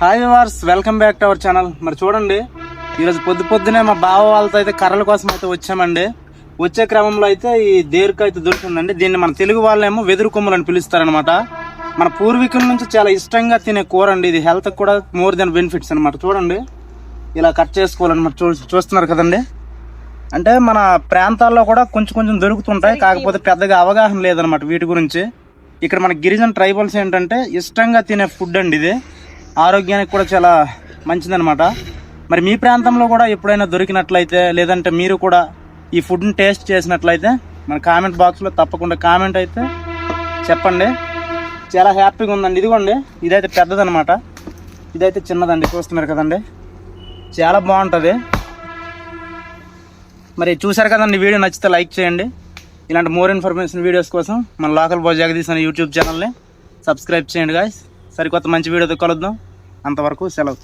Hi viewers, welcome back to our channel. మరి చూడండి, ఈరోజు పొద్దున్నే మా బావ వాళ్ళతో అయితే కర్రల కోసం అయితే వచ్చామండి. వచ్చే క్రమంలో అయితే ఈ దేరుకు అయితే దొరికిందండి. దీన్ని మన తెలుగు వాళ్ళేమో వెదురు కొమ్ములు అని పిలుస్తారనమాట. మన పూర్వీకుల నుంచి చాలా ఇష్టంగా తినే కూర అండి. ఇది హెల్త్ కూడా మోర్ దెన్ బెనిఫిట్స్ అనమాట. చూడండి, ఇలా కట్ చేసుకోవాలన్నమాట. చూస్తున్నారు కదండి. అంటే మన ప్రాంతాల్లో కూడా కొంచెం దొరుకుతుంటాయి, కాకపోతే పెద్దగా అవగాహన లేదనమాట వీటి గురించి. ఇక్కడ మన గిరిజన ట్రైబల్స్ ఏంటంటే ఇష్టంగా తినే ఫుడ్ అండి ఇది. ఆరోగ్యానికి కూడా చాలా మంచిదనమాట. మరి మీ ప్రాంతంలో కూడా ఎప్పుడైనా దొరికినట్లయితే, లేదంటే మీరు కూడా ఈ ఫుడ్ని టేస్ట్ చేసినట్లయితే మన కామెంట్ బాక్స్లో తప్పకుండా కామెంట్ అయితే చెప్పండి. చాలా హ్యాపీగా ఉందండి. ఇదిగోండి, ఇదైతే పెద్దదనమాట, ఇదైతే చిన్నదండి. చూస్తున్నారు కదండి, చాలా బాగుంటుంది. మరి చూసారు కదండి, వీడియో నచ్చితే లైక్ చేయండి. ఇలాంటి మోర్ ఇన్ఫర్మేషన్ వీడియోస్ కోసం మన లోకల్ బాయ్ జగదీష్ అనే యూట్యూబ్ ఛానల్ని సబ్స్క్రైబ్ చేయండి గాయ్స్. సరికొత్త మంచి వీడియోతో కలుద్దాం. అంతవరకు సెలవు.